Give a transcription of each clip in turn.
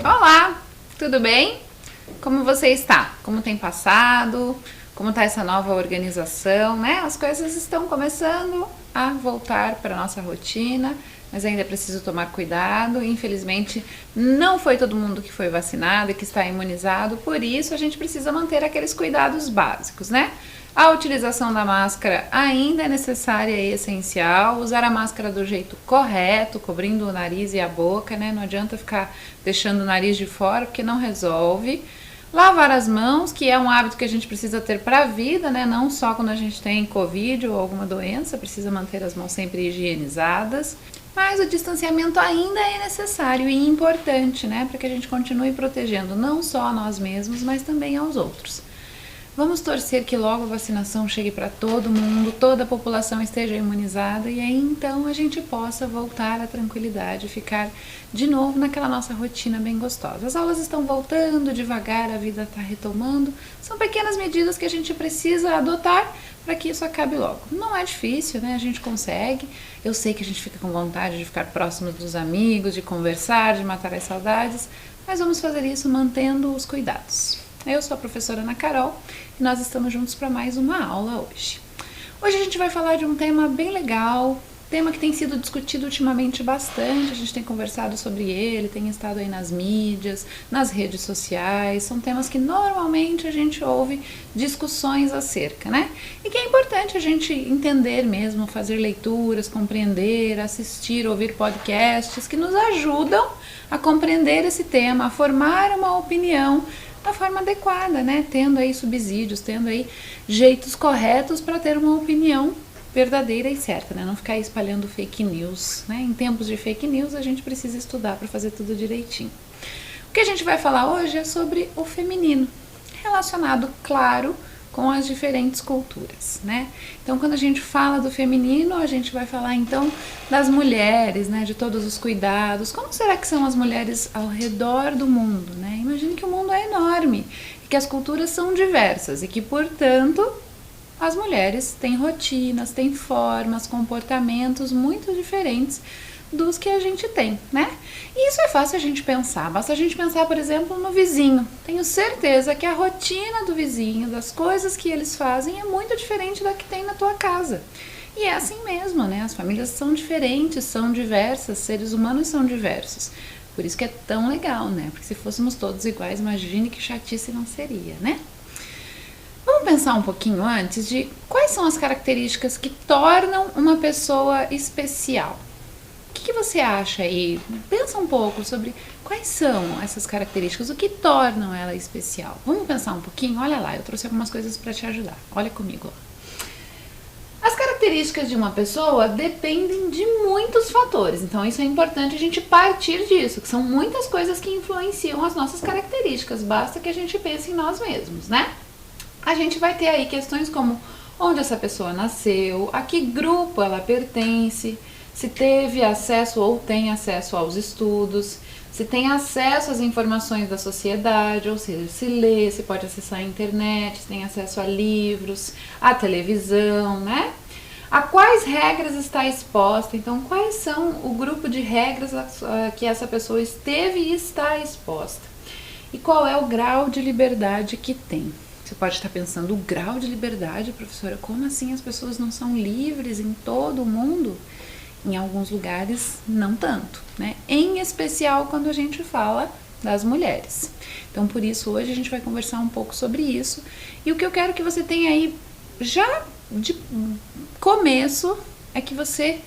Olá, tudo bem? Como você está? Como tem passado? Como está essa nova organização, né? As coisas estão começando a voltar para a nossa rotina, mas ainda é preciso tomar cuidado. Infelizmente, não foi todo mundo que foi vacinado e que está imunizado, por isso a gente precisa manter aqueles cuidados básicos, né? A utilização da máscara ainda é necessária e essencial. Usar a máscara do jeito correto, cobrindo o nariz e a boca, né? Não adianta ficar deixando o nariz de fora, porque não resolve. Lavar as mãos, que é um hábito que a gente precisa ter para a vida, né? Não só quando a gente tem Covid ou alguma doença, precisa manter as mãos sempre higienizadas. Mas o distanciamento ainda é necessário e importante, né? Para que a gente continue protegendo não só a nós mesmos, mas também aos outros. Vamos torcer que logo a vacinação chegue para todo mundo, toda a população esteja imunizada e aí então a gente possa voltar à tranquilidade, ficar de novo naquela nossa rotina bem gostosa. As aulas estão voltando devagar, a vida está retomando. São pequenas medidas que a gente precisa adotar para que isso acabe logo. Não é difícil, né? A gente consegue. Eu sei que a gente fica com vontade de ficar próximos dos amigos, de conversar, de matar as saudades, mas vamos fazer isso mantendo os cuidados. Eu sou a professora Ana Carol e nós estamos juntos para mais uma aula hoje. Hoje a gente vai falar de um tema bem legal, tema que tem sido discutido ultimamente bastante, a gente tem conversado sobre ele, tem estado aí nas mídias, nas redes sociais, são temas que normalmente a gente ouve discussões acerca, né? E que é importante a gente entender mesmo, fazer leituras, compreender, assistir, ouvir podcasts que nos ajudam a compreender esse tema, a formar uma opinião da forma adequada, né? Tendo aí subsídios, tendo aí jeitos corretos para ter uma opinião verdadeira e certa, né? Não ficar espalhando fake news, né? Em tempos de fake news a gente precisa estudar para fazer tudo direitinho. O que a gente vai falar hoje é sobre o feminino, relacionado, claro, com as diferentes culturas, né? Então, quando a gente fala do feminino, a gente vai falar então das mulheres, né? De todos os cuidados. Como será que são as mulheres ao redor do mundo, né? Imagine que o mundo é enorme e que as culturas são diversas e que, portanto, as mulheres têm rotinas, têm formas, comportamentos muito diferentes dos que a gente tem, né? E isso é fácil a gente pensar, basta a gente pensar, por exemplo, no vizinho. Tenho certeza que a rotina do vizinho, das coisas que eles fazem é muito diferente da que tem na tua casa. E é assim mesmo, né? As famílias são diferentes, são diversas, seres humanos são diversos. Por isso que é tão legal, né? Porque se fôssemos todos iguais, imagine que chatice não seria, né? Vamos pensar um pouquinho antes de quais são as características que tornam uma pessoa especial. O que você acha aí? Pensa um pouco sobre quais são essas características, o que tornam ela especial. Vamos pensar um pouquinho? Olha lá, eu trouxe algumas coisas para te ajudar. Olha comigo. As características de uma pessoa dependem de muitos fatores, então isso é importante a gente partir disso, que são muitas coisas que influenciam as nossas características, basta que a gente pense em nós mesmos, né? A gente vai ter aí questões como onde essa pessoa nasceu, a que grupo ela pertence, se teve acesso ou tem acesso aos estudos, se tem acesso às informações da sociedade, ou seja, se lê, se pode acessar a internet, se tem acesso a livros, a televisão, né? A quais regras está exposta, então quais são o grupo de regras que essa pessoa esteve e está exposta. E qual é o grau de liberdade que tem. Você pode estar pensando, o grau de liberdade, professora, como assim as pessoas não são livres em todo o mundo? Em alguns lugares, não tanto, né? Em especial quando a gente fala das mulheres. Então, por isso, hoje a gente vai conversar um pouco sobre isso. E o que eu quero que você tenha aí, já de começo, é que você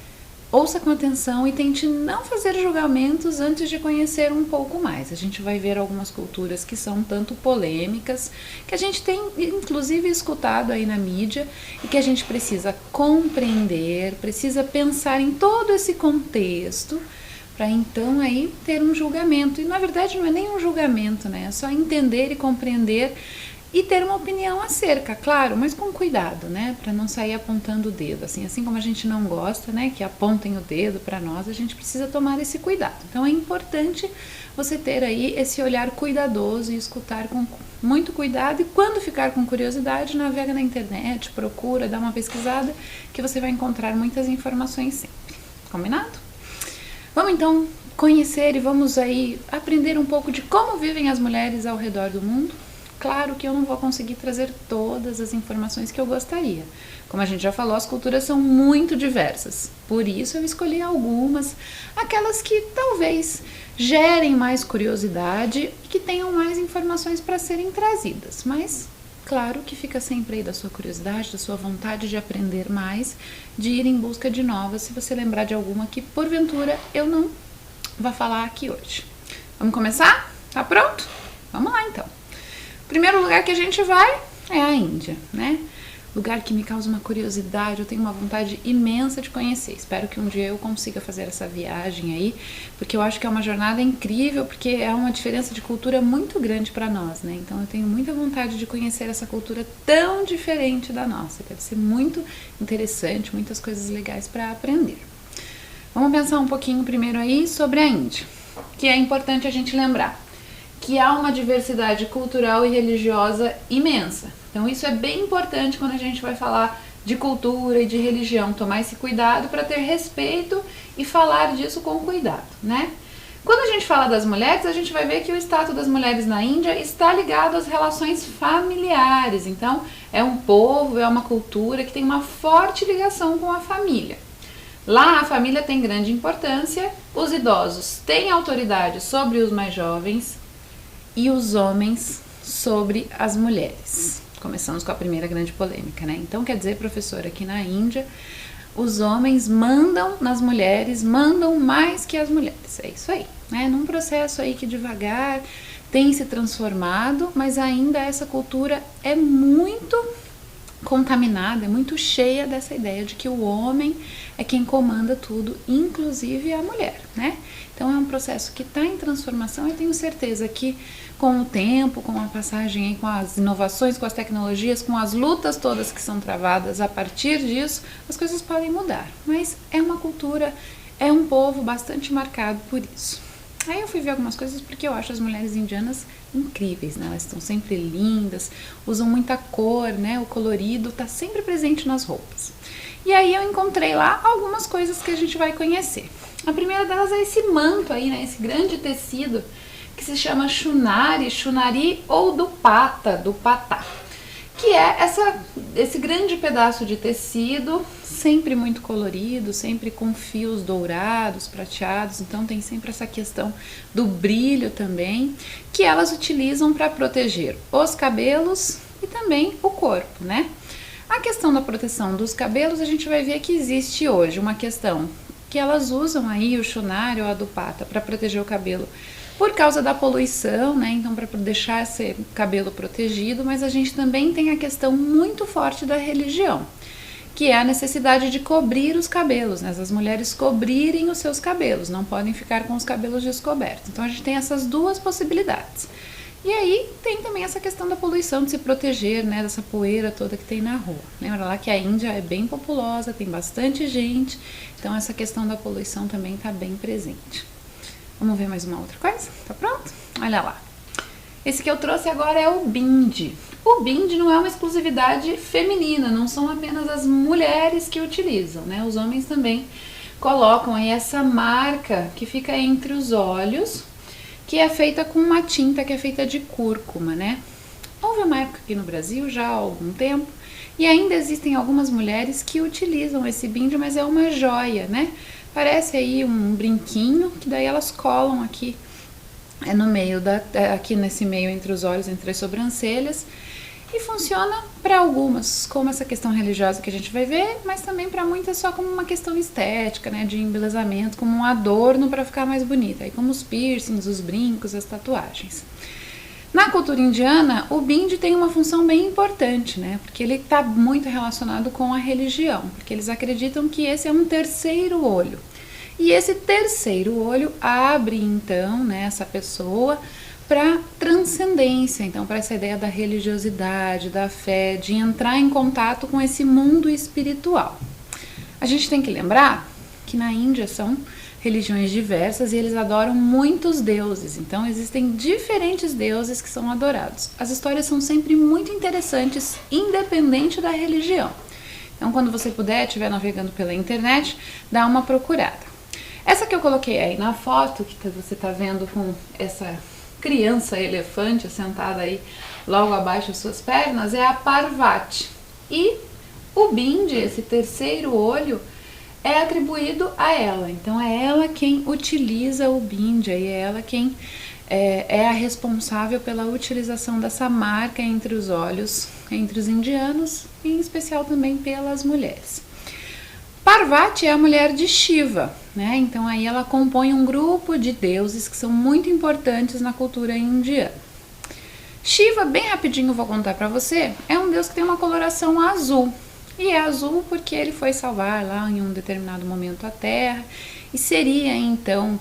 ouça com atenção e tente não fazer julgamentos antes de conhecer um pouco mais. A gente vai ver algumas culturas que são tanto polêmicas, que a gente tem inclusive escutado aí na mídia e que a gente precisa compreender, precisa pensar em todo esse contexto para então aí ter um julgamento. E na verdade não é nem um julgamento, né? É só entender e compreender e ter uma opinião acerca, claro, mas com cuidado, né, para não sair apontando o dedo, assim como a gente não gosta, né, que apontem o dedo para nós, a gente precisa tomar esse cuidado. Então é importante você ter aí esse olhar cuidadoso e escutar com muito cuidado, e quando ficar com curiosidade, navega na internet, procura, dá uma pesquisada, que você vai encontrar muitas informações sempre. Combinado? Vamos então conhecer e vamos aí aprender um pouco de como vivem as mulheres ao redor do mundo. Claro que eu não vou conseguir trazer todas as informações que eu gostaria. Como a gente já falou, as culturas são muito diversas. Por isso eu escolhi algumas, aquelas que talvez gerem mais curiosidade e que tenham mais informações para serem trazidas. Mas claro que fica sempre aí da sua curiosidade, da sua vontade de aprender mais, de ir em busca de novas, se você lembrar de alguma que porventura eu não vou falar aqui hoje. Vamos começar? Tá pronto? Vamos lá então. O primeiro lugar que a gente vai é a Índia, né? Lugar que me causa uma curiosidade, eu tenho uma vontade imensa de conhecer. Espero que um dia eu consiga fazer essa viagem aí, porque eu acho que é uma jornada incrível, porque é uma diferença de cultura muito grande para nós, né? Então eu tenho muita vontade de conhecer essa cultura tão diferente da nossa. Deve ser muito interessante, muitas coisas legais para aprender. Vamos pensar um pouquinho primeiro aí sobre a Índia, que é importante a gente lembrar que há uma diversidade cultural e religiosa imensa. Então isso é bem importante quando a gente vai falar de cultura e de religião, tomar esse cuidado para ter respeito e falar disso com cuidado, né? Quando a gente fala das mulheres, a gente vai ver que o status das mulheres na Índia está ligado às relações familiares. Então é um povo, é uma cultura que tem uma forte ligação com a família. Lá a família tem grande importância, os idosos têm autoridade sobre os mais jovens e os homens sobre as mulheres. Começamos com a primeira grande polêmica, né? Então quer dizer, professora, aqui na Índia os homens mandam nas mulheres, mandam mais que as mulheres. É isso aí, né? Num processo aí que devagar tem se transformado, mas ainda essa cultura é muito contaminada, é muito cheia dessa ideia de que o homem é quem comanda tudo, inclusive a mulher, né? Então é um processo que está em transformação e tenho certeza que com o tempo, com a passagem, com as inovações, com as tecnologias, com as lutas todas que são travadas a partir disso, as coisas podem mudar. Mas é uma cultura, é um povo bastante marcado por isso. Aí eu fui ver algumas coisas porque eu acho as mulheres indianas incríveis, né? Elas estão sempre lindas, usam muita cor, né? O colorido está sempre presente nas roupas. E aí eu encontrei lá algumas coisas que a gente vai conhecer. A primeira delas é esse manto aí, né? Esse grande tecido que se chama chunari ou dupatá, que é esse grande pedaço de tecido, sempre muito colorido, sempre com fios dourados, prateados, então tem sempre essa questão do brilho também, que elas utilizam para proteger os cabelos e também o corpo, né? A questão da proteção dos cabelos, a gente vai ver que existe hoje uma questão que elas usam aí o chunari ou a dupata para proteger o cabelo por causa da poluição, né? Então para deixar esse cabelo protegido, mas a gente também tem a questão muito forte da religião, que é a necessidade de cobrir os cabelos, né? As mulheres cobrirem os seus cabelos, não podem ficar com os cabelos descobertos. Então a gente tem essas duas possibilidades. E aí tem também essa questão da poluição, de se proteger, né, dessa poeira toda que tem na rua. Lembra lá que a Índia é bem populosa, tem bastante gente, então essa questão da poluição também está bem presente. Vamos ver mais uma outra coisa? Tá pronto? Olha lá. Esse que eu trouxe agora é o bindi. O bindi não é uma exclusividade feminina, não são apenas as mulheres que utilizam, né? Os homens também colocam aí essa marca que fica entre os olhos, que é feita com uma tinta que é feita de cúrcuma, né? Houve uma época aqui no Brasil, já há algum tempo, e ainda existem algumas mulheres que utilizam esse bindi, mas é uma joia, né? Parece aí um brinquinho, que daí elas colam aqui no meio, aqui nesse meio entre os olhos, entre as sobrancelhas, e funciona para algumas, como essa questão religiosa que a gente vai ver, mas também para muitas só como uma questão estética, né, de embelezamento, como um adorno para ficar mais bonita, aí como os piercings, os brincos, as tatuagens. Na cultura indiana, o bindi tem uma função bem importante, né, porque ele está muito relacionado com a religião, porque eles acreditam que esse é um terceiro olho. E esse terceiro olho abre, então, né, essa pessoa para transcendência, então para essa ideia da religiosidade, da fé, de entrar em contato com esse mundo espiritual. A gente tem que lembrar que na Índia são religiões diversas e eles adoram muitos deuses, então existem diferentes deuses que são adorados. As histórias são sempre muito interessantes, independente da religião. Então quando você puder, estiver navegando pela internet, dá uma procurada. Essa que eu coloquei aí na foto, que você tá vendo com essa criança elefante sentada aí logo abaixo das suas pernas, é a Parvati. E o Bindi, esse terceiro olho, é atribuído a ela. Então é ela quem utiliza o Bindi, é ela quem é a responsável pela utilização dessa marca entre os olhos, entre os indianos, e em especial também pelas mulheres. Parvati é a mulher de Shiva, né? Então aí ela compõe um grupo de deuses que são muito importantes na cultura indiana. Shiva, bem rapidinho vou contar para você, é um deus que tem uma coloração azul. E é azul porque ele foi salvar lá em um determinado momento a Terra e seria então,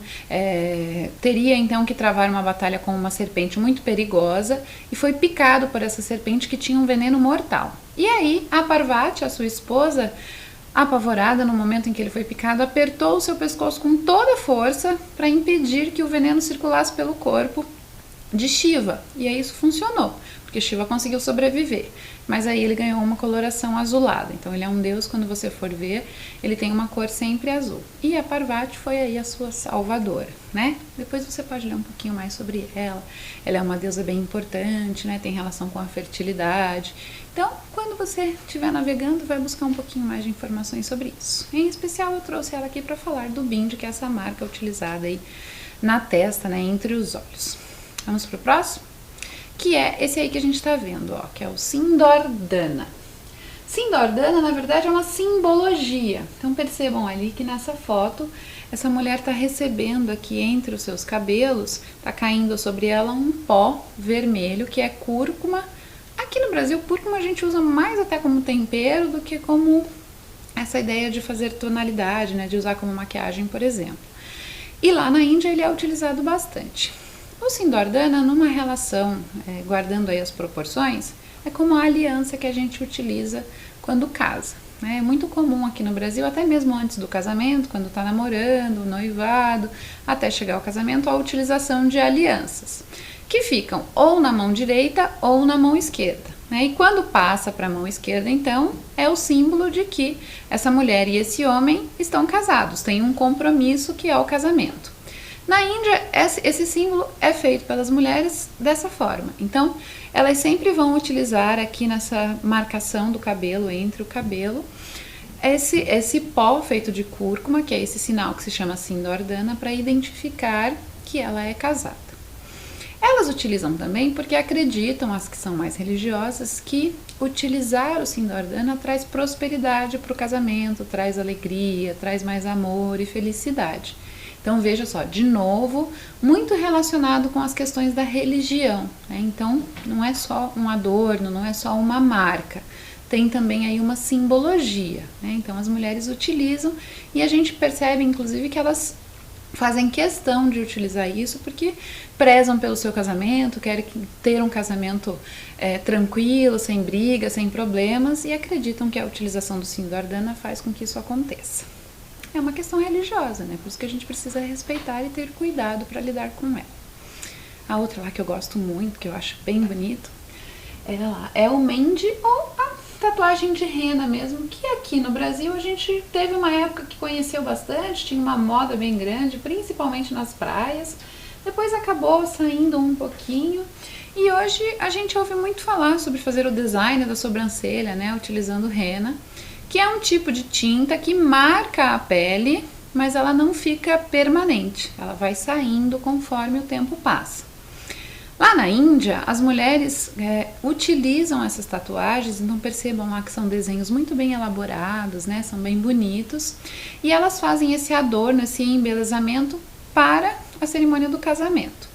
teria então que travar uma batalha com uma serpente muito perigosa e foi picado por essa serpente que tinha um veneno mortal. E aí a Parvati, a sua esposa, apavorada no momento em que ele foi picado, apertou o seu pescoço com toda a força para impedir que o veneno circulasse pelo corpo de Shiva. E aí isso funcionou, porque Shiva conseguiu sobreviver. Mas aí ele ganhou uma coloração azulada. Então ele é um deus, quando você for ver, ele tem uma cor sempre azul. E a Parvati foi aí a sua salvadora, né? Depois você pode ler um pouquinho mais sobre ela. Ela é uma deusa bem importante, né? Tem relação com a fertilidade. Então, quando você estiver navegando, vai buscar um pouquinho mais de informações sobre isso. Em especial, eu trouxe ela aqui para falar do Bindi, que é essa marca utilizada aí na testa, né? Entre os olhos. Vamos pro próximo? Que é esse aí que a gente tá vendo, ó, que é o Sindordana. Sindordana, na verdade, é uma simbologia. Então percebam ali que nessa foto, essa mulher tá recebendo aqui entre os seus cabelos, tá caindo sobre ela um pó vermelho, que é cúrcuma. Aqui no Brasil, cúrcuma a gente usa mais até como tempero do que como essa ideia de fazer tonalidade, né, de usar como maquiagem, por exemplo. E lá na Índia ele é utilizado bastante. O Sindordana, numa relação, guardando aí as proporções, é como a aliança que a gente utiliza quando casa. Né? É muito comum aqui no Brasil, até mesmo antes do casamento, quando está namorando, noivado, até chegar ao casamento, a utilização de alianças, que ficam ou na mão direita ou na mão esquerda. Né? E quando passa para a mão esquerda, então, é o símbolo de que essa mulher e esse homem estão casados, têm um compromisso que é o casamento. Na Índia, esse símbolo é feito pelas mulheres dessa forma. Então, elas sempre vão utilizar aqui nessa marcação do cabelo, entre o cabelo, esse pó feito de cúrcuma, que é esse sinal que se chama Sindordana, para identificar que ela é casada. Elas utilizam também porque acreditam, as que são mais religiosas, que utilizar o Sindordana traz prosperidade para o casamento, traz alegria, traz mais amor e felicidade. Então veja só, de novo, muito relacionado com as questões da religião, né? Então não é só um adorno, não é só uma marca, tem também aí uma simbologia, né? Então as mulheres utilizam e a gente percebe inclusive que elas fazem questão de utilizar isso porque prezam pelo seu casamento, querem ter um casamento tranquilo, sem briga, sem problemas e acreditam que a utilização do Sindordana faz com que isso aconteça. É uma questão religiosa, né? Por isso que a gente precisa respeitar e ter cuidado para lidar com ela. A outra lá que eu gosto muito, que eu acho bem bonito, é o Mendi ou a tatuagem de rena mesmo, que aqui no Brasil a gente teve uma época que conheceu bastante, tinha uma moda bem grande, principalmente nas praias. Depois acabou saindo um pouquinho e hoje a gente ouve muito falar sobre fazer o design da sobrancelha, né? Utilizando rena, que é um tipo de tinta que marca a pele, mas ela não fica permanente, ela vai saindo conforme o tempo passa. Lá na Índia, as mulheres utilizam essas tatuagens, então percebam lá que são desenhos muito bem elaborados, né? São bem bonitos, e elas fazem esse adorno, esse embelezamento para a cerimônia do casamento.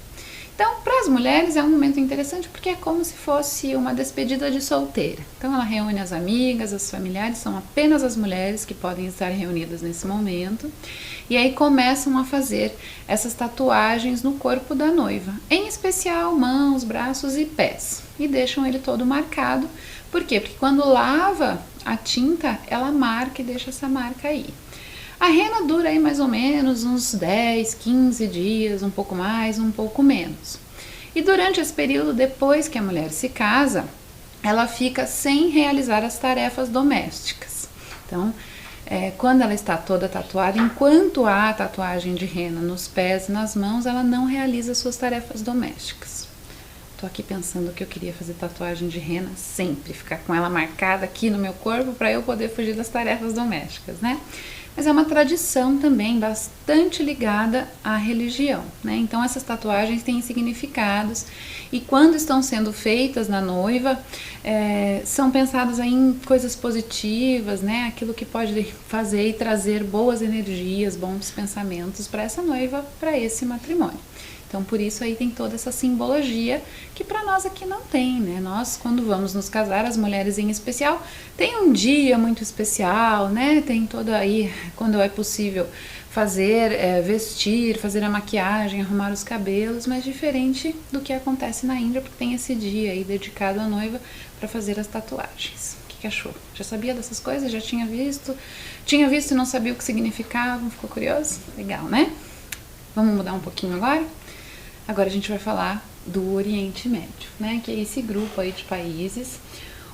Então, para as mulheres é um momento interessante porque é como se fosse uma despedida de solteira. Então, ela reúne as amigas, os familiares, são apenas as mulheres que podem estar reunidas nesse momento. E aí começam a fazer essas tatuagens no corpo da noiva, em especial mãos, braços e pés. E deixam ele todo marcado. Por quê? Porque quando lava a tinta, ela marca e deixa essa marca aí. A rena dura aí mais ou menos uns 10, 15 dias, um pouco mais, um pouco menos. E durante esse período, depois que a mulher se casa, ela fica sem realizar as tarefas domésticas. Então, quando ela está toda tatuada, enquanto há tatuagem de rena nos pés e nas mãos, ela não realiza suas tarefas domésticas. Tô aqui pensando que eu queria fazer tatuagem de rena sempre, ficar com ela marcada aqui no meu corpo para eu poder fugir das tarefas domésticas, né? Mas é uma tradição também bastante ligada à religião, né? Então essas tatuagens têm significados e quando estão sendo feitas na noiva, são pensadas aí em coisas positivas, né? Aquilo que pode fazer e trazer boas energias, bons pensamentos para essa noiva, para esse matrimônio. Então, por isso aí tem toda essa simbologia que para nós aqui não tem, né? Nós, quando vamos nos casar, as mulheres em especial, tem um dia muito especial, né? Tem toda aí, quando é possível, fazer, vestir, fazer a maquiagem, arrumar os cabelos, mas diferente do que acontece na Índia, porque tem esse dia aí dedicado à noiva para fazer as tatuagens. O que achou? Já sabia dessas coisas? Já tinha visto? Tinha visto e não sabia o que significavam? Ficou curioso? Legal, né? Vamos mudar um pouquinho agora? Agora a gente vai falar do Oriente Médio, né? Que é esse grupo aí de países.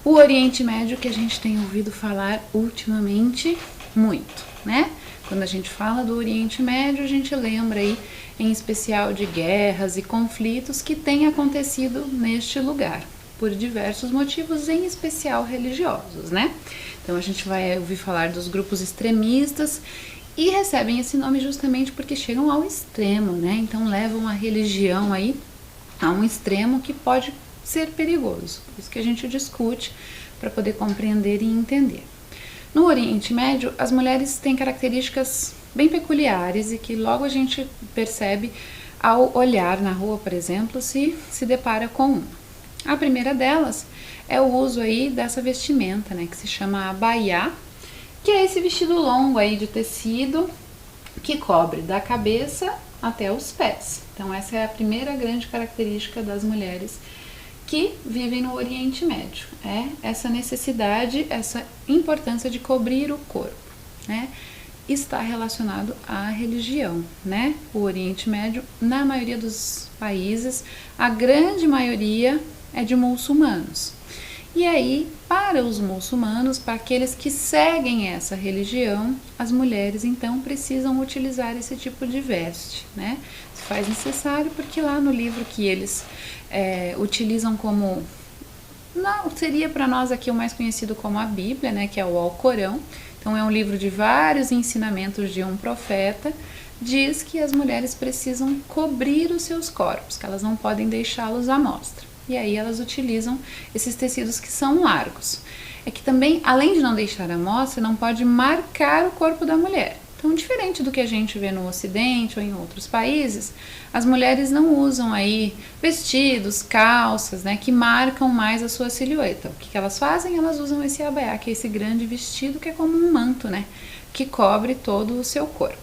O Oriente Médio que a gente tem ouvido falar ultimamente muito, né? Quando a gente fala do Oriente Médio, a gente lembra aí, em especial, de guerras e conflitos que têm acontecido neste lugar, por diversos motivos, em especial religiosos, né? Então a gente vai ouvir falar dos grupos extremistas e recebem esse nome justamente porque chegam ao extremo, né? Então levam a religião aí a um extremo que pode ser perigoso. Por isso que a gente discute para poder compreender e entender. No Oriente Médio, as mulheres têm características bem peculiares e que logo a gente percebe ao olhar na rua, por exemplo, se depara com uma. A primeira delas é o uso aí dessa vestimenta, né? Que se chama abaiá, que é esse vestido longo aí de tecido que cobre da cabeça até os pés. Então essa é a primeira grande característica das mulheres que vivem no Oriente Médio, essa necessidade, essa importância de cobrir o corpo, né? Está relacionado à religião, né? O Oriente Médio, na maioria dos países, a grande maioria é de muçulmanos. E aí, para os muçulmanos, para aqueles que seguem essa religião, as mulheres então precisam utilizar esse tipo de veste, né? Se faz necessário porque lá no livro que eles utilizam como, não seria para nós aqui o mais conhecido como a Bíblia, né? Que é o Alcorão. Então é um livro de vários ensinamentos de um profeta. Diz que as mulheres precisam cobrir os seus corpos, que elas não podem deixá-los à mostra. E aí elas utilizam esses tecidos que são largos. É que também, além de não deixar a mostra, não pode marcar o corpo da mulher. Então, diferente do que a gente vê no Ocidente ou em outros países, as mulheres não usam aí vestidos, calças, né, que marcam mais a sua silhueta. O que elas fazem? Elas usam esse abaiá, que é esse grande vestido que é como um manto, né, que cobre todo o seu corpo.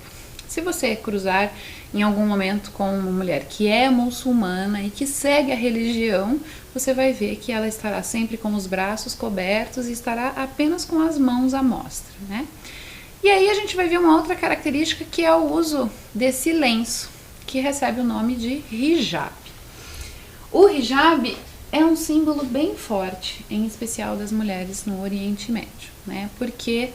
Se você cruzar em algum momento com uma mulher que é muçulmana e que segue a religião, você vai ver que ela estará sempre com os braços cobertos e estará apenas com as mãos à mostra, né? E aí a gente vai ver uma outra característica que é o uso desse lenço, que recebe o nome de hijab. O hijab é um símbolo bem forte, em especial das mulheres no Oriente Médio, né? Porque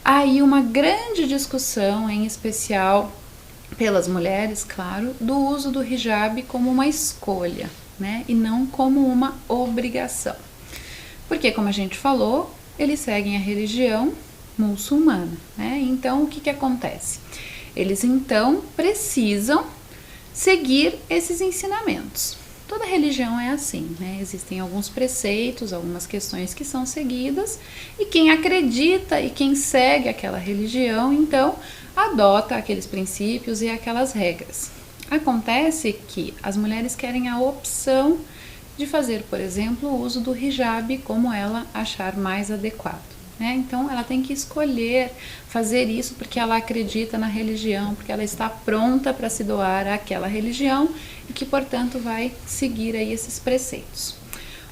há aí uma grande discussão, em especial pelas mulheres, claro, do uso do hijab como uma escolha, né? E não como uma obrigação. Porque, como a gente falou, eles seguem a religião muçulmana, né? Então, o que acontece? Eles, então, precisam seguir esses ensinamentos. Toda religião é assim, né? Existem alguns preceitos, algumas questões que são seguidas, e quem acredita e quem segue aquela religião, então, adota aqueles princípios e aquelas regras. Acontece que as mulheres querem a opção de fazer, por exemplo, o uso do hijab como ela achar mais adequado, né? Então, ela tem que escolher fazer isso porque ela acredita na religião, porque ela está pronta para se doar àquela religião e que, portanto, vai seguir aí esses preceitos.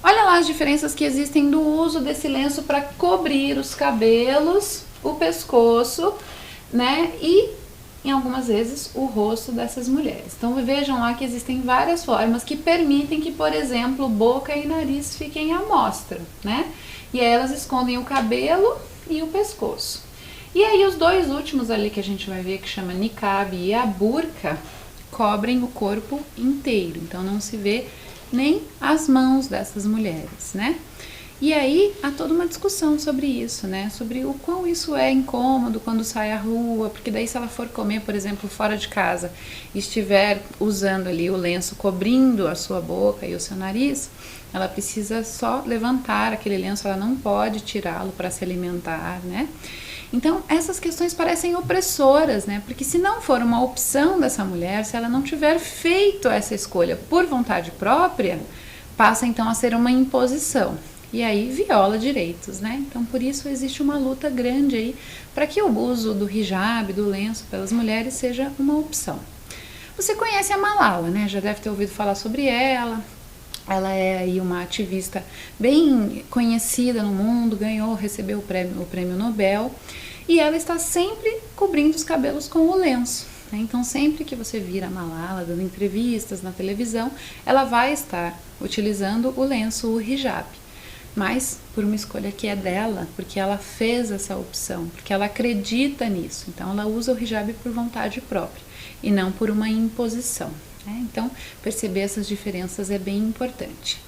Olha lá as diferenças que existem do uso desse lenço para cobrir os cabelos, o pescoço, né? E, em algumas vezes, o rosto dessas mulheres. Então, vejam lá que existem várias formas que permitem que, por exemplo, boca e nariz fiquem à mostra, né? E aí elas escondem o cabelo e o pescoço. E aí os dois últimos ali que a gente vai ver, que chama niqab e a burca, cobrem o corpo inteiro, então não se vê nem as mãos dessas mulheres, né? E aí há toda uma discussão sobre isso, né? Sobre o quão isso é incômodo quando sai à rua, porque daí se ela for comer, por exemplo, fora de casa e estiver usando ali o lenço cobrindo a sua boca e o seu nariz, ela precisa só levantar aquele lenço, ela não pode tirá-lo para se alimentar, né? Então essas questões parecem opressoras, né? Porque se não for uma opção dessa mulher, se ela não tiver feito essa escolha por vontade própria, passa então a ser uma imposição. E aí viola direitos, né? Então por isso existe uma luta grande aí para que o uso do hijab, do lenço pelas mulheres seja uma opção. Você conhece a Malala, né? Já deve ter ouvido falar sobre ela. Ela é aí uma ativista bem conhecida no mundo, recebeu o prêmio Nobel, e ela está sempre cobrindo os cabelos com o lenço. Então sempre que você vira a Malala dando entrevistas na televisão, ela vai estar utilizando o lenço, o hijab. Mas por uma escolha que é dela, porque ela fez essa opção, porque ela acredita nisso. Então ela usa o hijab por vontade própria e não por uma imposição. Então perceber essas diferenças é bem importante.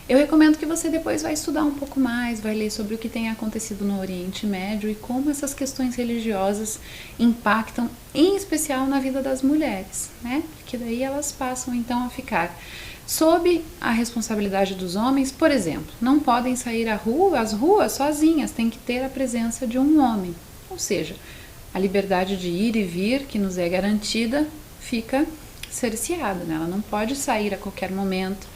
Eu recomendo que você depois vá estudar um pouco mais, vai ler sobre o que tem acontecido no Oriente Médio e como essas questões religiosas impactam, em especial na vida das mulheres, né? Porque daí elas passam então a ficar sob a responsabilidade dos homens. Por exemplo, não podem sair às ruas sozinhas, tem que ter a presença de um homem. Ou seja, a liberdade de ir e vir, que nos é garantida, fica cerceada, né? Ela não pode sair a qualquer momento,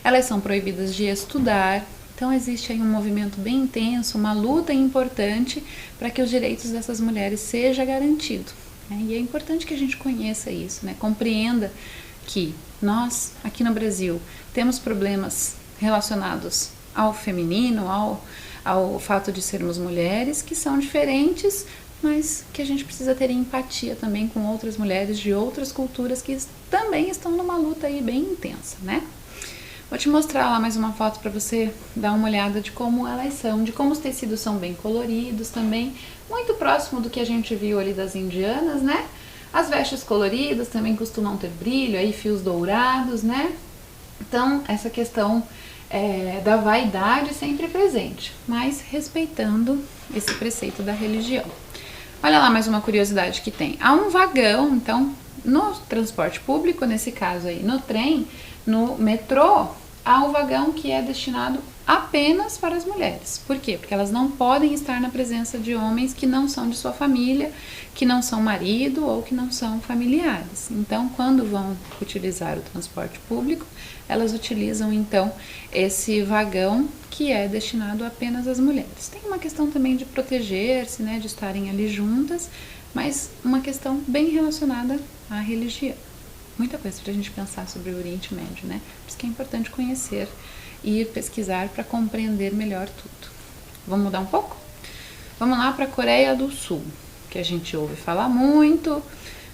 elas são proibidas de estudar. Então existe aí um movimento bem intenso, uma luta importante para que os direitos dessas mulheres sejam garantidos, né? E é importante que a gente conheça isso, né? Compreenda que nós, aqui no Brasil, temos problemas relacionados ao feminino, ao fato de sermos mulheres, que são diferentes, mas que a gente precisa ter empatia também com outras mulheres de outras culturas que também estão numa luta aí bem intensa, né? Vou te mostrar lá mais uma foto para você dar uma olhada de como elas são, de como os tecidos são bem coloridos também, muito próximo do que a gente viu ali das indianas, né? As vestes coloridas também costumam ter brilho, aí fios dourados, né? Então, essa questão da vaidade sempre presente, mas respeitando esse preceito da religião. Olha lá mais uma curiosidade que tem. Há um vagão, então, no transporte público, nesse caso aí, no trem, no metrô, há um vagão que é destinado apenas para as mulheres. Por quê? Porque elas não podem estar na presença de homens que não são de sua família, que não são marido ou que não são familiares. Então, quando vão utilizar o transporte público, elas utilizam então esse vagão que é destinado apenas às mulheres. Tem uma questão também de proteger-se, né, de estarem ali juntas, mas uma questão bem relacionada à religião. Muita coisa para a gente pensar sobre o Oriente Médio, né? Por isso que é importante conhecer e ir pesquisar para compreender melhor tudo. Vamos mudar um pouco? Vamos lá para a Coreia do Sul, que a gente ouve falar muito,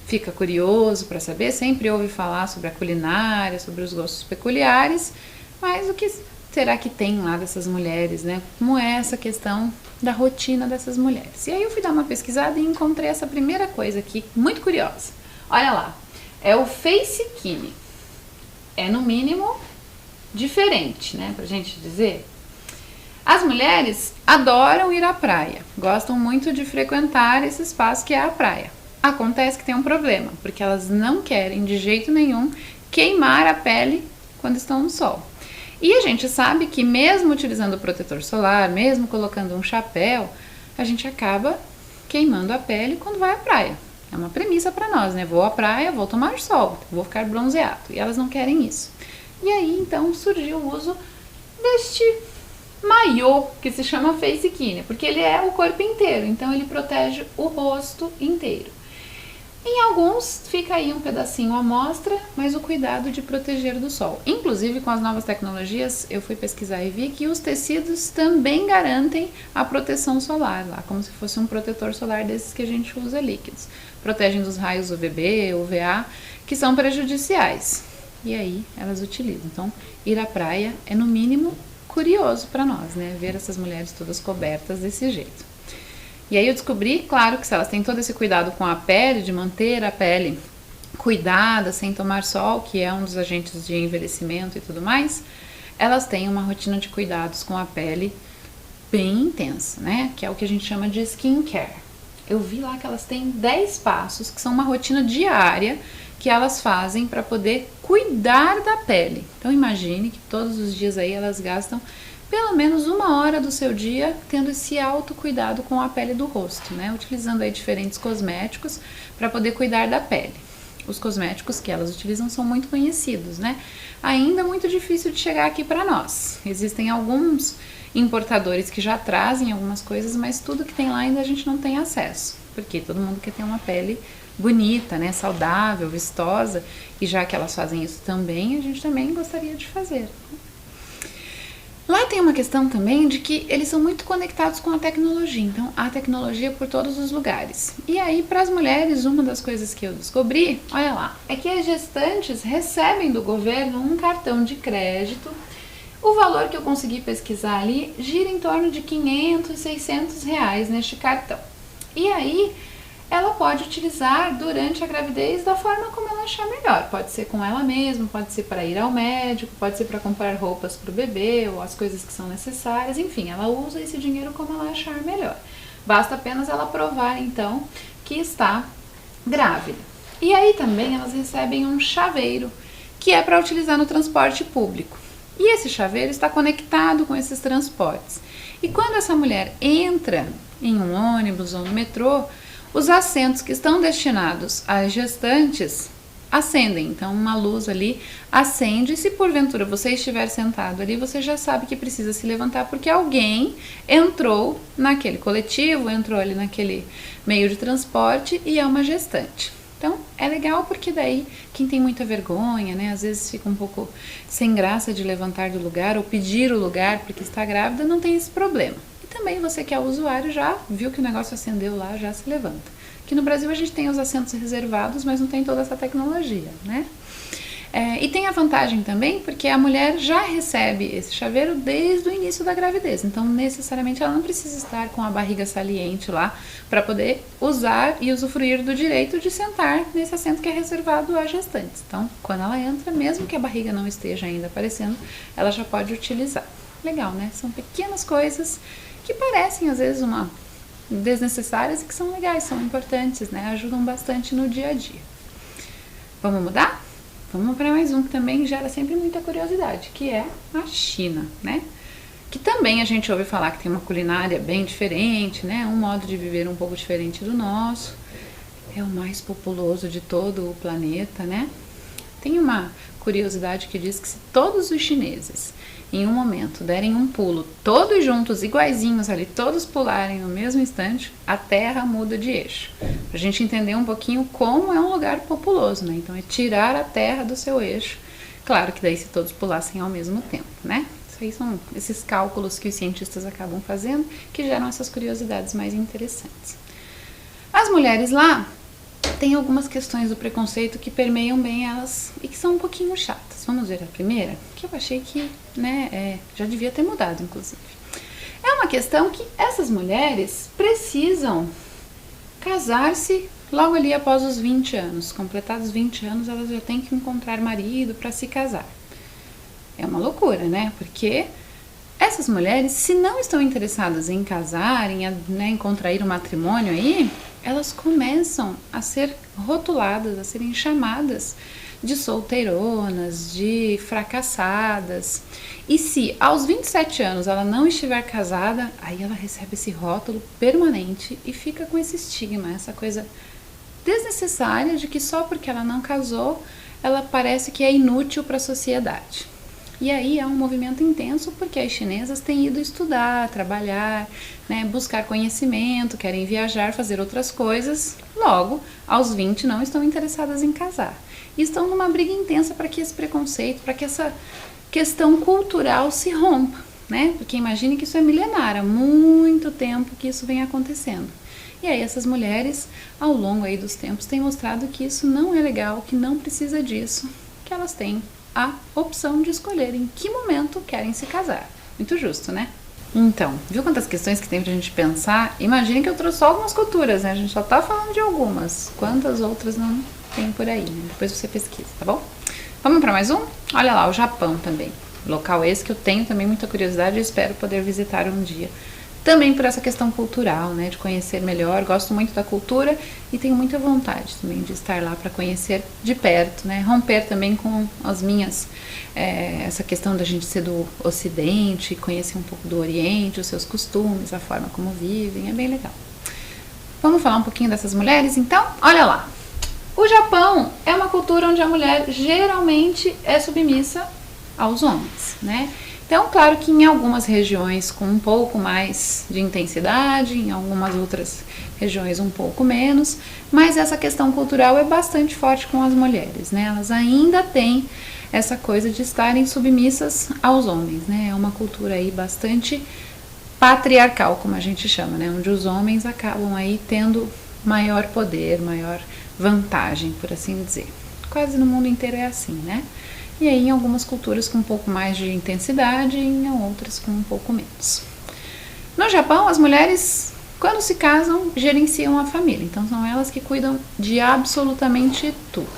fica curioso para saber, sempre ouve falar sobre a culinária, sobre os gostos peculiares, mas o que será que tem lá dessas mulheres, né? Como é essa questão da rotina dessas mulheres? E aí eu fui dar uma pesquisada e encontrei essa primeira coisa aqui, muito curiosa. Olha lá, é o facekini. É no mínimo diferente, né, pra gente dizer. As mulheres adoram ir à praia, gostam muito de frequentar esse espaço que é a praia. Acontece que tem um problema, porque elas não querem de jeito nenhum queimar a pele quando estão no sol. E a gente sabe que mesmo utilizando o protetor solar, mesmo colocando um chapéu, a gente acaba queimando a pele quando vai à praia. É uma premissa para nós, né? Vou à praia, vou tomar sol, vou ficar bronzeado. E elas não querem isso. E aí, então, surgiu o uso deste maiô, que se chama facekini, porque ele é o corpo inteiro, então ele protege o rosto inteiro. Em alguns fica aí um pedacinho à mostra, mas o cuidado de proteger do sol. Inclusive com as novas tecnologias, eu fui pesquisar e vi que os tecidos também garantem a proteção solar, lá, como se fosse um protetor solar desses que a gente usa líquidos. Protegem dos raios UVB, UVA, que são prejudiciais. E aí elas utilizam. Então, ir à praia é no mínimo curioso para nós, né? Ver essas mulheres todas cobertas desse jeito. E aí eu descobri, claro, que se elas têm todo esse cuidado com a pele, de manter a pele cuidada, sem tomar sol, que é um dos agentes de envelhecimento e tudo mais, elas têm uma rotina de cuidados com a pele bem intensa, né? Que é o que a gente chama de skincare. Eu vi lá que elas têm 10 passos, que são uma rotina diária que elas fazem para poder cuidar da pele. Então imagine que todos os dias aí elas gastam pelo menos 1 hora do seu dia tendo esse autocuidado com a pele do rosto, né? Utilizando aí diferentes cosméticos para poder cuidar da pele. Os cosméticos que elas utilizam são muito conhecidos, né? Ainda muito difícil de chegar aqui para nós. Existem alguns importadores que já trazem algumas coisas, mas tudo que tem lá ainda a gente não tem acesso, porque todo mundo quer ter uma pele bonita, né? Saudável, vistosa, e já que elas fazem isso também, a gente também gostaria de fazer. Lá tem uma questão também de que eles são muito conectados com a tecnologia, então há tecnologia por todos os lugares. E aí, para as mulheres, uma das coisas que eu descobri, olha lá, é que as gestantes recebem do governo um cartão de crédito. O valor que eu consegui pesquisar ali gira em torno de 500, 600 reais neste cartão. E aí, ela pode utilizar durante a gravidez da forma como ela achar melhor. Pode ser com ela mesma, pode ser para ir ao médico, pode ser para comprar roupas para o bebê ou as coisas que são necessárias. Enfim, ela usa esse dinheiro como ela achar melhor. Basta apenas ela provar, então, que está grávida. E aí também elas recebem um chaveiro, que é para utilizar no transporte público. E esse chaveiro está conectado com esses transportes. E quando essa mulher entra em um ônibus ou no metrô, os assentos que estão destinados às gestantes acendem. Então, uma luz ali acende e se porventura você estiver sentado ali, você já sabe que precisa se levantar porque alguém entrou naquele coletivo, entrou ali naquele meio de transporte e é uma gestante. Então, é legal porque daí quem tem muita vergonha, né, às vezes fica um pouco sem graça de levantar do lugar ou pedir o lugar porque está grávida, não tem esse problema. Também você que é usuário já viu que o negócio acendeu lá, já se levanta. Aqui no Brasil a gente tem os assentos reservados, mas não tem toda essa tecnologia, né? E tem a vantagem também, porque a mulher já recebe esse chaveiro desde o início da gravidez. Então, necessariamente, ela não precisa estar com a barriga saliente lá para poder usar e usufruir do direito de sentar nesse assento que é reservado às gestantes. Então, quando ela entra, mesmo que a barriga não esteja ainda aparecendo, ela já pode utilizar. Legal, né? São pequenas coisas que parecem às vezes desnecessárias e que são legais, são importantes, né? Ajudam bastante no dia a dia. Vamos mudar? Vamos para mais um que também gera sempre muita curiosidade, que é a China, né? Que também a gente ouve falar que tem uma culinária bem diferente, né? Um modo de viver um pouco diferente do nosso. É o mais populoso de todo o planeta, né? Tem uma curiosidade que diz que se todos os chineses em um momento derem um pulo, todos juntos, iguaizinhos ali, todos pularem no mesmo instante, a Terra muda de eixo. Pra gente entender um pouquinho como é um lugar populoso, né? Então é tirar a Terra do seu eixo. Claro que daí se todos pulassem ao mesmo tempo, né? Isso aí são esses cálculos que os cientistas acabam fazendo, que geram essas curiosidades mais interessantes. As mulheres lá tem algumas questões do preconceito que permeiam bem elas e que são um pouquinho chatas. Vamos ver a primeira, que eu achei que, né, já devia ter mudado, inclusive. É uma questão que essas mulheres precisam casar-se logo ali após os 20 anos. Completados 20 anos, elas já têm que encontrar marido para se casar. É uma loucura, né? Porque essas mulheres, se não estão interessadas em casar, em contrair um matrimônio aí, elas começam a ser rotuladas, a serem chamadas de solteironas, de fracassadas. E se aos 27 anos ela não estiver casada, aí ela recebe esse rótulo permanente e fica com esse estigma, essa coisa desnecessária de que só porque ela não casou, ela parece que é inútil para a sociedade. E aí é um movimento intenso porque as chinesas têm ido estudar, trabalhar, né, buscar conhecimento, querem viajar, fazer outras coisas. Logo, aos 20 não estão interessadas em casar. E estão numa briga intensa para que esse preconceito, para que essa questão cultural se rompa, né? Porque imagine que isso é milenar, há muito tempo que isso vem acontecendo. E aí essas mulheres, ao longo aí dos tempos, têm mostrado que isso não é legal, que não precisa disso, que elas têm a opção de escolher em que momento querem se casar. Muito justo, né? Então, viu quantas questões que tem pra gente pensar? Imagine que eu trouxe só algumas culturas, né? A gente só tá falando de algumas. Quantas outras não tem por aí, né? Depois você pesquisa, tá bom? Vamos para mais um? Olha lá, o Japão também. Local esse que eu tenho também muita curiosidade e espero poder visitar um dia. Também por essa questão cultural, né? De conhecer melhor. Gosto muito da cultura e tenho muita vontade também de estar lá para conhecer de perto, né? Romper também com as minhas... essa questão da gente ser do Ocidente, conhecer um pouco do Oriente, os seus costumes, a forma como vivem, é bem legal. Vamos falar um pouquinho dessas mulheres, então? Olha lá. O Japão é uma cultura onde a mulher geralmente é submissa aos homens, né? Então, claro que em algumas regiões com um pouco mais de intensidade, em algumas outras regiões um pouco menos, mas essa questão cultural é bastante forte com as mulheres, né? Elas ainda têm essa coisa de estarem submissas aos homens, né? É uma cultura aí bastante patriarcal, como a gente chama, né? Onde os homens acabam aí tendo maior poder, maior vantagem, por assim dizer. Quase no mundo inteiro é assim, né? E aí em algumas culturas com um pouco mais de intensidade e em outras com um pouco menos. No Japão, as mulheres, quando se casam, gerenciam a família. Então são elas que cuidam de absolutamente tudo.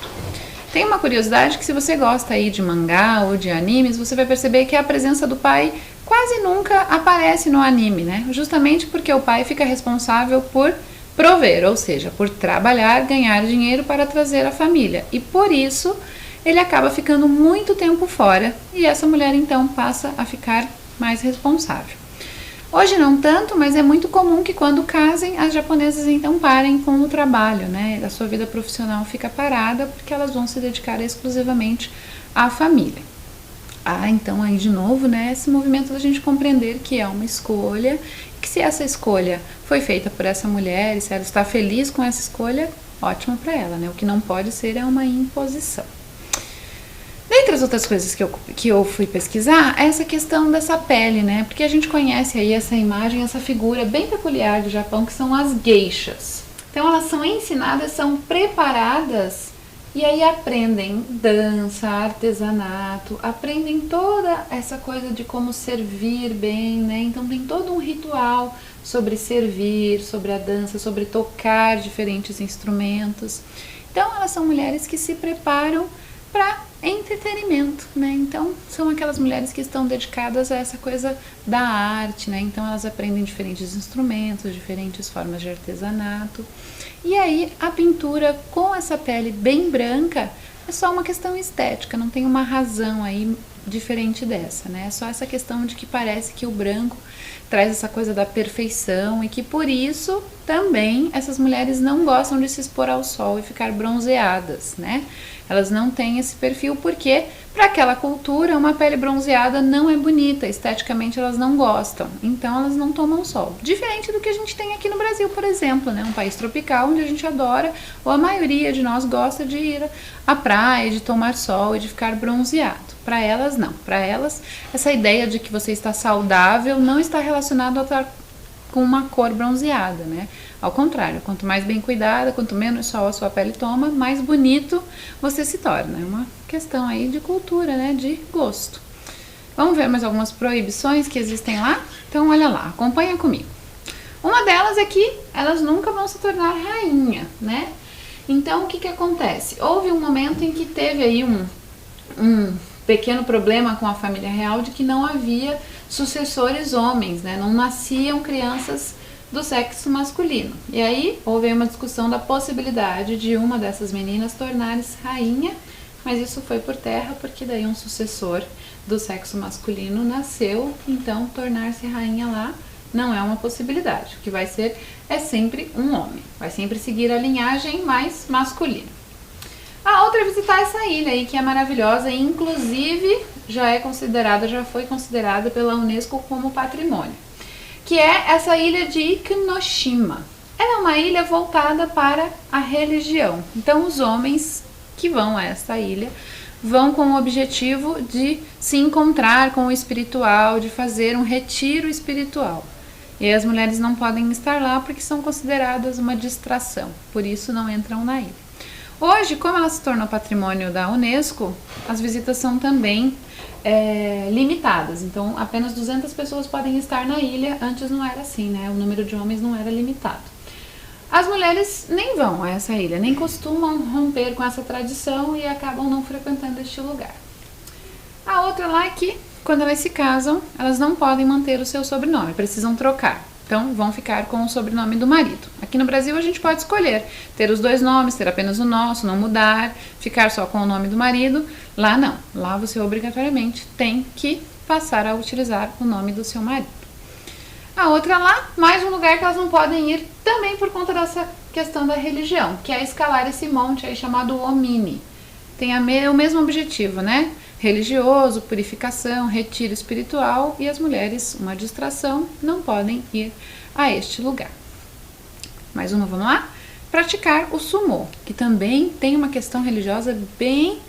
Tem uma curiosidade que se você gosta aí de mangá ou de animes, você vai perceber que a presença do pai quase nunca aparece no anime, né? Justamente porque o pai fica responsável por prover, ou seja, por trabalhar, ganhar dinheiro para trazer a família. E por isso ele acaba ficando muito tempo fora e essa mulher então passa a ficar mais responsável. Hoje não tanto, mas é muito comum que quando casem, as japonesas então parem com o trabalho, né? A sua vida profissional fica parada porque elas vão se dedicar exclusivamente à família. Então aí de novo, né, esse movimento da gente compreender que é uma escolha, que se essa escolha foi feita por essa mulher e se ela está feliz com essa escolha, ótimo para ela, né? O que não pode ser é uma imposição. Dentre as outras coisas que eu fui pesquisar, é essa questão dessa pele, né? Porque a gente conhece aí essa imagem, essa figura bem peculiar do Japão, que são as geishas. Então elas são ensinadas, são preparadas e aí aprendem dança, artesanato, aprendem toda essa coisa de como servir bem, né? Então tem todo um ritual sobre servir, sobre a dança, sobre tocar diferentes instrumentos. Então elas são mulheres que se preparam para entretenimento, né? Então são aquelas mulheres que estão dedicadas a essa coisa da arte, né? Então elas aprendem diferentes instrumentos, diferentes formas de artesanato. E aí a pintura com essa pele bem branca é só uma questão estética, não tem uma razão aí diferente dessa, né? É só essa questão de que parece que o branco traz essa coisa da perfeição e que por isso também essas mulheres não gostam de se expor ao sol e ficar bronzeadas, né? Elas não têm esse perfil porque para aquela cultura uma pele bronzeada não é bonita, esteticamente elas não gostam, então elas não tomam sol. Diferente do que a gente tem aqui no Brasil, por exemplo, né? Um país tropical onde a gente adora, ou a maioria de nós gosta de ir à praia, de tomar sol e de ficar bronzeado. Para elas não, para elas essa ideia de que você está saudável não está relacionado a estar com uma cor bronzeada, né? Ao contrário, quanto mais bem cuidada, quanto menos sol a sua pele toma, mais bonito você se torna. É uma questão aí de cultura, né? De gosto. Vamos ver mais algumas proibições que existem lá? Então, olha lá, acompanha comigo. Uma delas é que elas nunca vão se tornar rainha, né? Então, o que acontece? Houve um momento em que teve aí um pequeno problema com a família real de que não havia sucessores homens, né? Não nasciam crianças do sexo masculino. E aí houve uma discussão da possibilidade de uma dessas meninas tornar-se rainha, mas isso foi por terra porque daí um sucessor do sexo masculino nasceu, então tornar-se rainha lá não é uma possibilidade. O que vai ser é sempre um homem, vai sempre seguir a linhagem mais masculina. A outra é visitar essa ilha aí que é maravilhosa e inclusive já foi considerada pela Unesco como patrimônio, que é essa ilha de Ikunoshima. Ela é uma ilha voltada para a religião. Então os homens que vão a essa ilha vão com o objetivo de se encontrar com o espiritual, de fazer um retiro espiritual. E as mulheres não podem estar lá porque são consideradas uma distração, por isso não entram na ilha. Hoje, como ela se tornou patrimônio da Unesco, as visitas são também limitadas. Então, apenas 200 pessoas podem estar na ilha. Antes não era assim, né? O número de homens não era limitado. As mulheres nem vão a essa ilha, nem costumam romper com essa tradição e acabam não frequentando este lugar. A outra lá é que, quando elas se casam, elas não podem manter o seu sobrenome, precisam trocar. Então, vão ficar com o sobrenome do marido. Aqui no Brasil, a gente pode escolher ter os dois nomes, ter apenas o nosso, não mudar, ficar só com o nome do marido. Lá não. Lá você obrigatoriamente tem que passar a utilizar o nome do seu marido. A outra lá, mais um lugar que elas não podem ir também por conta dessa questão da religião, que é escalar esse monte aí chamado Omini. Tem o mesmo objetivo, né? Religioso, purificação, retiro espiritual, e as mulheres, uma distração, não podem ir a este lugar. Mais uma, vamos lá? Praticar o sumô, que também tem uma questão religiosa bem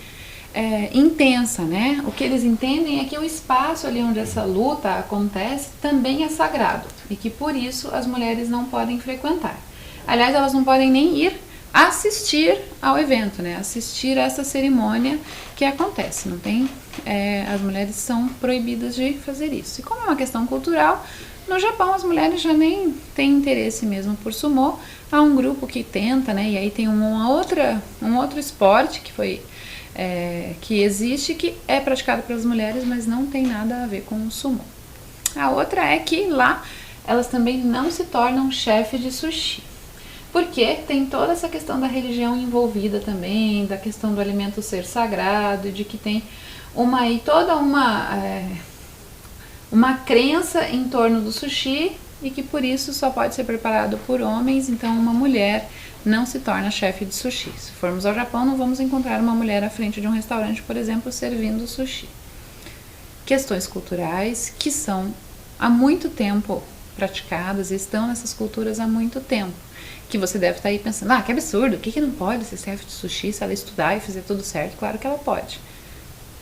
intensa, né? O que eles entendem é que o espaço ali onde essa luta acontece também é sagrado e que por isso as mulheres não podem frequentar. Aliás, elas não podem nem ir assistir ao evento, né? Assistir a essa cerimônia que acontece. Não tem, as mulheres são proibidas de fazer isso. E como é uma questão cultural, no Japão as mulheres já nem têm interesse mesmo por sumô. Há um grupo que tenta, né? E aí tem um outro esporte que existe, que é praticado pelas mulheres, mas não tem nada a ver com o sumô. A outra é que lá elas também não se tornam chefe de sushi, porque tem toda essa questão da religião envolvida também, da questão do alimento ser sagrado, e de que tem toda uma crença em torno do sushi, e que por isso só pode ser preparado por homens. Então uma mulher não se torna chefe de sushi. Se formos ao Japão, não vamos encontrar uma mulher à frente de um restaurante, por exemplo, servindo sushi. Questões culturais que são há muito tempo praticadas e estão nessas culturas há muito tempo. Que você deve estar aí pensando, que absurdo, o que não pode ser chefe de sushi se ela estudar e fazer tudo certo? Claro que ela pode.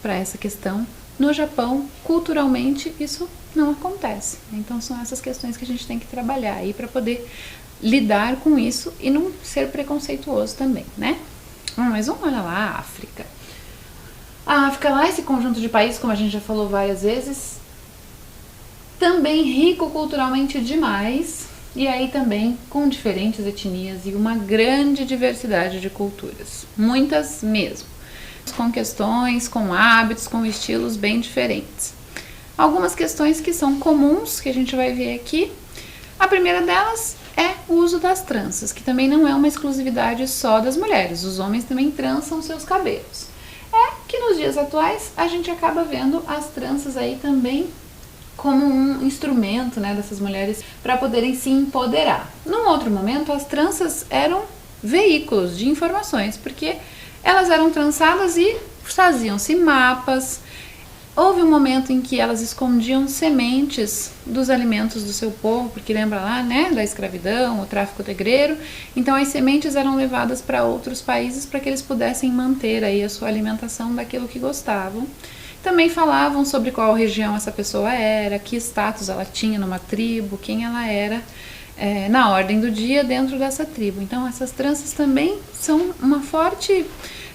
Para essa questão, no Japão, culturalmente, isso não acontece. Então são essas questões que a gente tem que trabalhar aí para poder lidar com isso e não ser preconceituoso também, né? Mas vamos olhar lá a África. A África lá, esse conjunto de países, como a gente já falou várias vezes, também rico culturalmente demais, e aí também com diferentes etnias e uma grande diversidade de culturas, muitas mesmo, com questões, com hábitos, com estilos bem diferentes. Algumas questões que são comuns, que a gente vai ver aqui. A primeira delas é o uso das tranças, que também não é uma exclusividade só das mulheres, os homens também trançam seus cabelos. É que nos dias atuais a gente acaba vendo as tranças aí também como um instrumento, né, dessas mulheres para poderem se empoderar. Num outro momento, as tranças eram veículos de informações, porque elas eram trançadas e faziam-se mapas. Houve um momento em que elas escondiam sementes dos alimentos do seu povo, porque lembra lá, né, da escravidão, o tráfico negreiro. Então as sementes eram levadas para outros países para que eles pudessem manter aí a sua alimentação daquilo que gostavam. Também falavam sobre qual região essa pessoa era, que status ela tinha numa tribo, quem ela era na ordem do dia dentro dessa tribo. Então essas tranças também são uma forte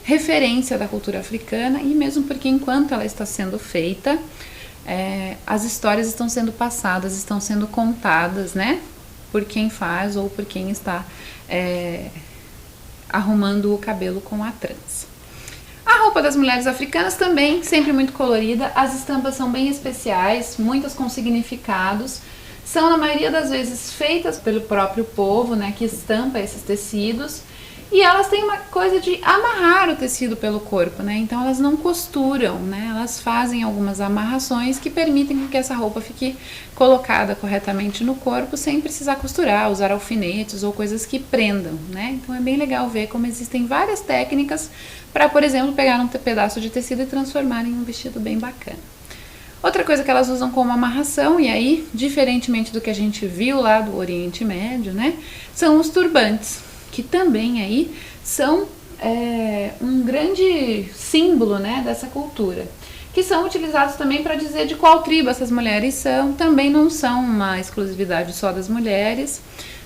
referência da cultura africana, e mesmo porque enquanto ela está sendo feita, as histórias estão sendo passadas, estão sendo contadas, né, por quem faz ou por quem está arrumando o cabelo com a trança. A roupa das mulheres africanas também, sempre muito colorida, as estampas são bem especiais, muitas com significados, são na maioria das vezes feitas pelo próprio povo, né, que estampa esses tecidos, e elas têm uma coisa de amarrar o tecido pelo corpo, né, então elas não costuram, né, elas fazem algumas amarrações que permitem que essa roupa fique colocada corretamente no corpo sem precisar costurar, usar alfinetes ou coisas que prendam, né, então é bem legal ver como existem várias técnicas para, por exemplo, pegar um pedaço de tecido e transformar em um vestido bem bacana. Outra coisa que elas usam como amarração, e aí, diferentemente do que a gente viu lá do Oriente Médio, né, são os turbantes, que também aí são um grande símbolo, né, dessa cultura, que são utilizados também para dizer de qual tribo essas mulheres são. Também não são uma exclusividade só das mulheres,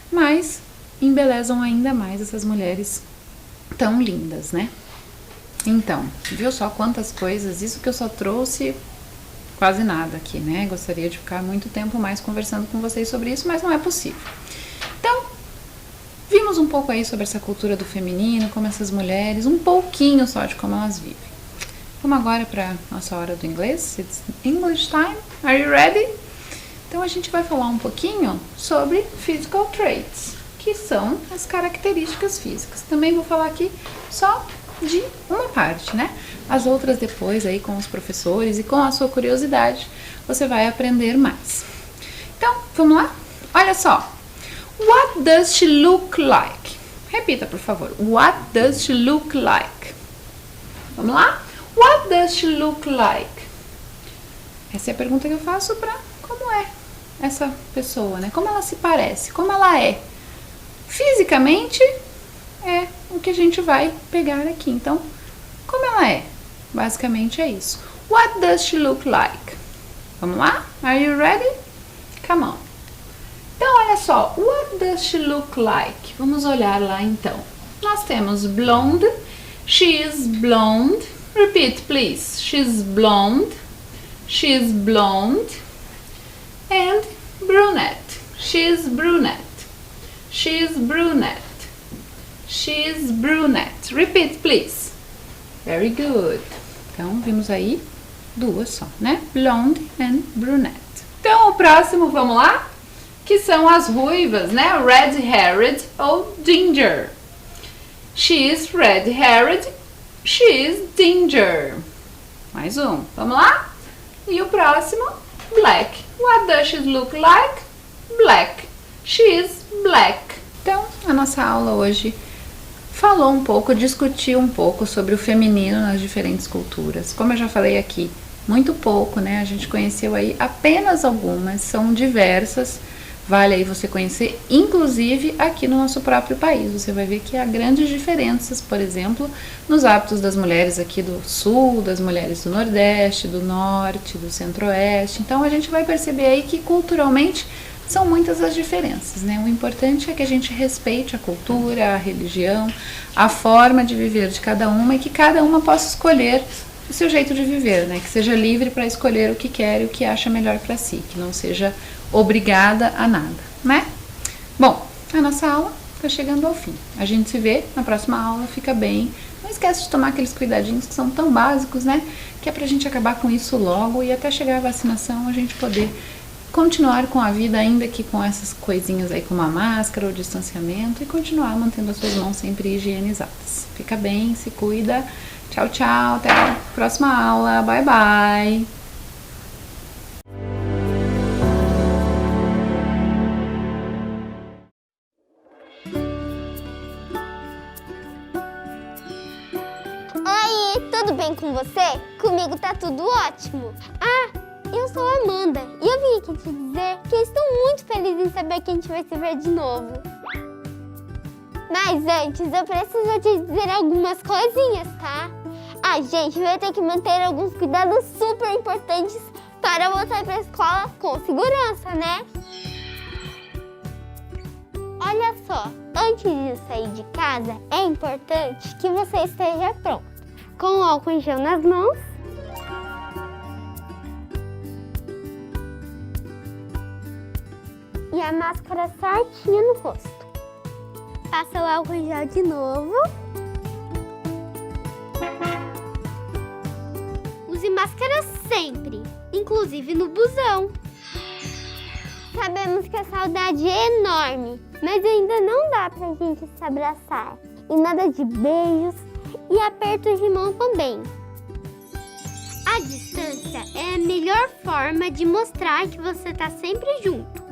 mas embelezam ainda mais essas mulheres tão lindas, né? Então, viu só quantas coisas, isso que eu só trouxe quase nada aqui, né? Gostaria de ficar muito tempo mais conversando com vocês sobre isso, mas não é possível. Então, vimos um pouco aí sobre essa cultura do feminino, como essas mulheres, um pouquinho só de como elas vivem. Vamos agora para nossa hora do inglês. It's English time. Are you ready? Então a gente vai falar um pouquinho sobre physical traits, que são as características físicas. Também vou falar aqui só de uma parte, né? As outras depois aí com os professores e com a sua curiosidade, você vai aprender mais. Então, vamos lá? Olha só. What does she look like? Repita, por favor. What does she look like? Vamos lá? What does she look like? Essa é a pergunta que eu faço para como é essa pessoa, né? Como ela se parece, como ela é. Fisicamente é o que a gente vai pegar aqui. Então, como ela é? Basicamente é isso. What does she look like? Vamos lá? Are you ready? Come on. Então, olha só. What does she look like? Vamos olhar lá então. Nós temos blonde. She is blonde. Repeat, please. She's blonde. She's blonde. And brunette. She's brunette. She's brunette. She's brunette. Repeat, please. Very good. Então, vimos aí duas só, né? Blonde and brunette. Então, o próximo, vamos lá? Que são as ruivas, né? Red-haired ou ginger. She is red-haired. She is ginger. Mais um. Vamos lá? E o próximo, black. What does she look like? Black. She is black. Então, a nossa aula hoje falou um pouco, discutiu um pouco sobre o feminino nas diferentes culturas. Como eu já falei aqui, muito pouco, né? A gente conheceu aí apenas algumas, são diversas. Vale aí você conhecer, inclusive aqui no nosso próprio país. Você vai ver que há grandes diferenças, por exemplo, nos hábitos das mulheres aqui do sul, das mulheres do nordeste, do norte, do centro-oeste. Então a gente vai perceber aí que culturalmente são muitas as diferenças, né? O importante é que a gente respeite a cultura, a religião, a forma de viver de cada uma e que cada uma possa escolher o seu jeito de viver, né? Que seja livre para escolher o que quer e o que acha melhor para si, que não seja obrigada a nada, né? Bom, a nossa aula está chegando ao fim. A gente se vê na próxima aula, fica bem. Não esquece de tomar aqueles cuidadinhos que são tão básicos, né? Que é pra gente acabar com isso logo e até chegar a vacinação a gente poder continuar com a vida, ainda que com essas coisinhas aí como a máscara, o distanciamento e continuar mantendo as suas mãos sempre higienizadas. Fica bem, se cuida. Tchau, tchau. Até a próxima aula. Bye, bye. Oi, tudo bem com você? Comigo tá tudo ótimo. Eu sou a Amanda e eu vim aqui te dizer que eu estou muito feliz em saber que a gente vai se ver de novo. Mas antes, eu preciso te dizer algumas coisinhas, tá? A gente vai ter que manter alguns cuidados super importantes para voltar para a escola com segurança, né? Olha só, antes de sair de casa, é importante que você esteja pronto, com o álcool em gel nas mãos, e a máscara certinha no rosto. Passa o álcool em gel de novo. Use máscara sempre, inclusive no busão. Sabemos que a saudade é enorme, mas ainda não dá pra gente se abraçar. E nada de beijos e apertos de mão também. A distância é a melhor forma de mostrar que você tá sempre junto.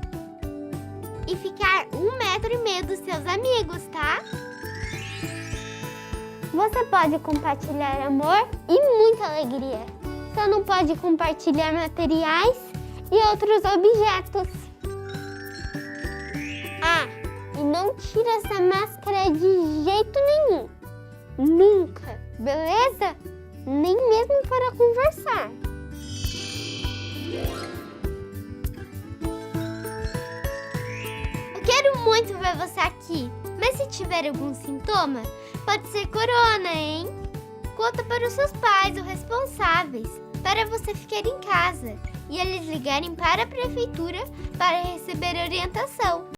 E ficar 1,5 metro dos seus amigos, tá? Você pode compartilhar amor e muita alegria. Só não pode compartilhar materiais e outros objetos. E não tira essa máscara de jeito nenhum. Nunca, beleza? Nem mesmo para conversar. Eu quero muito ver você aqui, mas se tiver algum sintoma, pode ser corona, hein? Conta para os seus pais ou responsáveis para você ficar em casa e eles ligarem para a prefeitura para receber orientação.